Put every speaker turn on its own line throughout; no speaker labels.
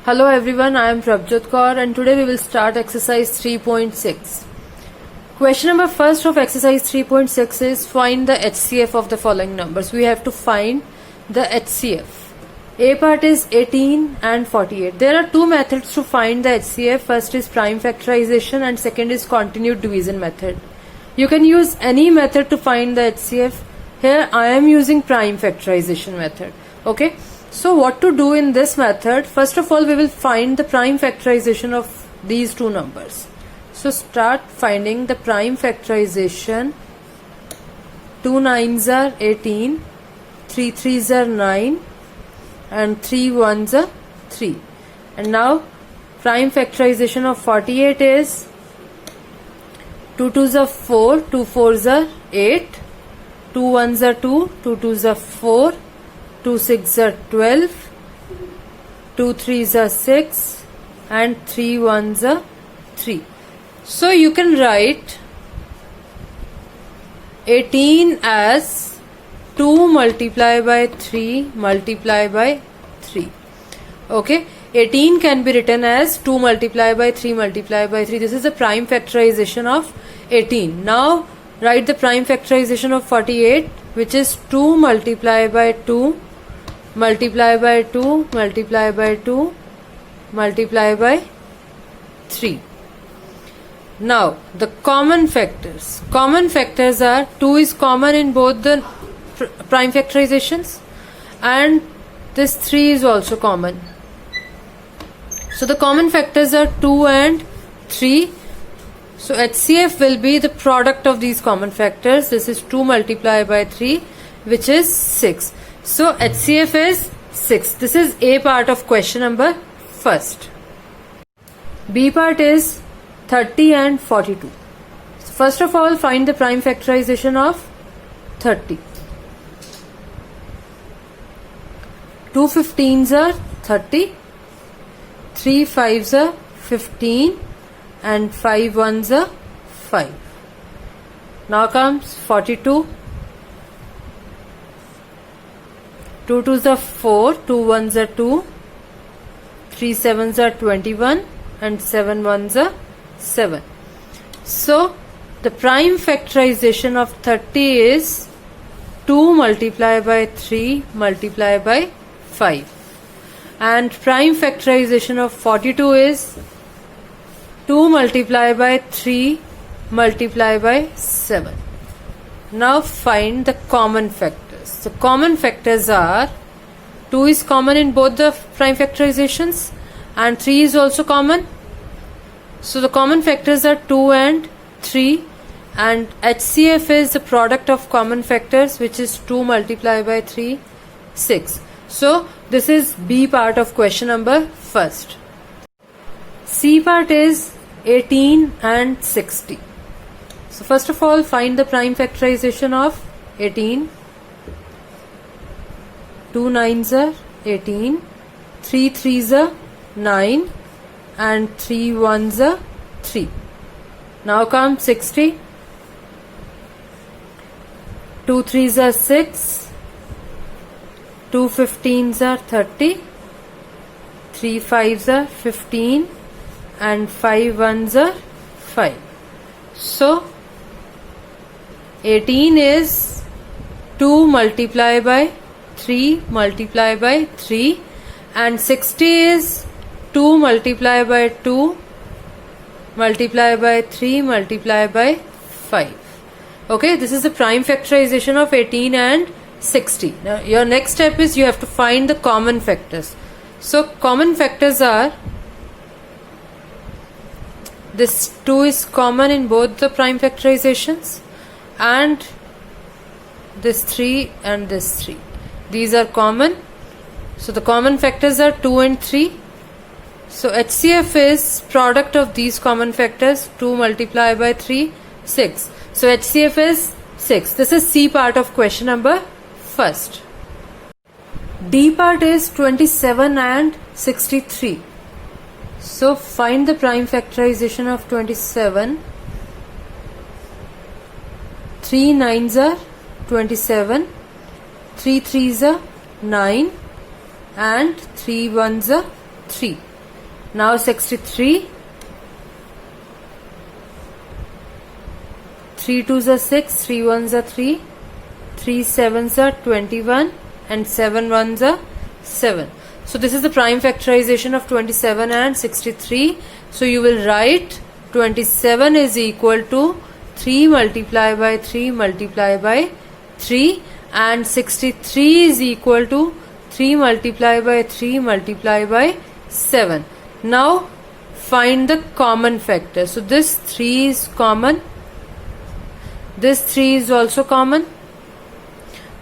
Hello everyone, I am Prabjot Kaur and today we will start exercise 3.6. Question number first of exercise 3.6 is find the HCF of the following numbers. We have to find the HCF. A part is 18 and 48. There are two methods to find the HCF. First is prime factorization and second is continued division method. You can use any method to find the HCF. Here I am using prime factorization method. Okay. So what to do in this method? First of all, we will find the prime factorization of these two numbers. So start finding the prime factorization. 2 9s are 18, 3 3s are 9 and 3 1s are 3. And now prime factorization of 48 is 2 2s are 4, 2 4s are 8, 2 1s are 2, 2 2s are 4, 2 6 are 12, 2 3s are 6 and 3 1s are 3. So you can write 18 as 2 multiplied by 3 multiplied by 3. Okay, 18 can be written as 2 multiplied by 3 multiplied by 3. This is the prime factorization of 18. Now write the prime factorization of 48, which is 2 multiplied by 2 multiply by 2 multiply by 2 multiply by 3. Now the common factors. Common factors are 2 is common in both the prime factorizations and this 3 is also common. So the common factors are 2 and 3. So HCF will be the product of these common factors. This is 2 multiplied by 3, which is 6. So HCF is 6. This is A part of question number first. B part is 30 and 42. So first of all, find the prime factorization of 30. 2 15s are 30, 3 5s are 15 and 5 1s are 5. Now comes 42. 2 2s are 4, 2 1s are 2, 3 7s are 21 and 7 1s are 7. So the prime factorization of 30 is 2 multiplied by 3 multiplied by 5. And prime factorization of 42 is 2 multiplied by 3 multiplied by 7. Now find the common factors. The common factors are 2 is common in both the prime factorizations and 3 is also common. So the common factors are 2 and 3 and HCF is the product of common factors, which is 2 multiplied by 3, 6. So this is B part of question number first. C part is 18 and 60. So first of all, find the prime factorization of 18. 2 9s are 18, 3 3s are 9 and 3 1s are 3. Now comes 60. 2 3s are 6, 2 15s are 30, 3 5s are 15 and 5 1s are 5. So 18 is 2 multiplied by 3 multiplied by 3 and 60 is 2 multiplied by 2 multiplied by 3 multiplied by 5. Okay, this is the prime factorization of 18 and 60. Now your next step is you have to find the common factors. So common factors are this 2 is common in both the prime factorizations and this 3 and this 3. These are common. So the common factors are 2 and 3. So HCF is product of these common factors. 2 multiplied by 3, 6. So HCF is 6. This is C part of question number first. D part is 27 and 63. So find the prime factorization of 27. 3 9s are 27, 3 3s are 9 and 3 1s are 3. Now 63. 3 2s are 6, 3 1s are 3, 3 7s are 21, and 7 1s are 7. So this is the prime factorization of 27 and 63. So you will write 27 is equal to 3 multiplied by 3 multiplied by 3, and 63 is equal to 3 multiplied by 3 multiplied by 7. Now find the common factor. So this 3 is common. This 3 is also common.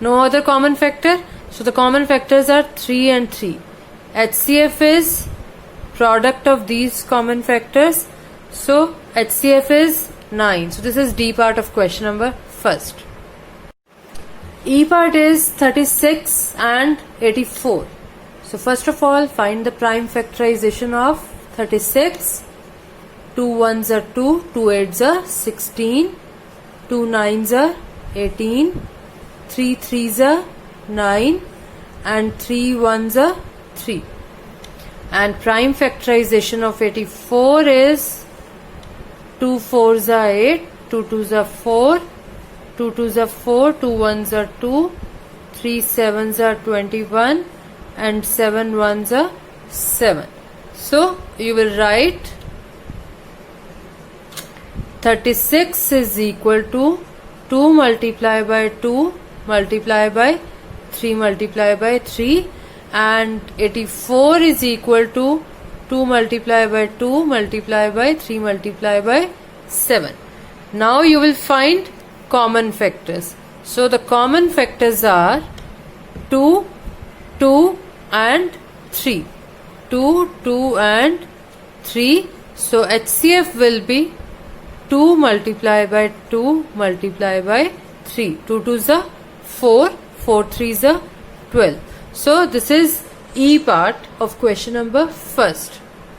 No other common factor. So the common factors are 3 and 3. HCF is product of these common factors. So HCF is 9. So this is D part of question number first. E part is 36 and 84. So first of all, find the prime factorization of 36. 2 1s are 2, 2 8s are 16, 2 9s are 18, 3 3s are 9, and 3 1s are 3. And prime factorization of 84 is 2 4s are 8, 2 2s are 4, 2 2s are 4, 2 1s are 2, 3 7s are 21, and 7 1s are 7. So you will write 36 is equal to 2 multiplied by 2 multiplied by 3 multiplied by 3, and 84 is equal to 2 multiplied by 2 multiplied by 3 multiplied by 7. Now you will find common factors. So the common factors are 2, 2 and 3. 2, 2 and 3. So HCF will be 2 multiplied by 2 multiplied by 3. 2 2s are 4, 4 3s are 12. So this is E part of question number first.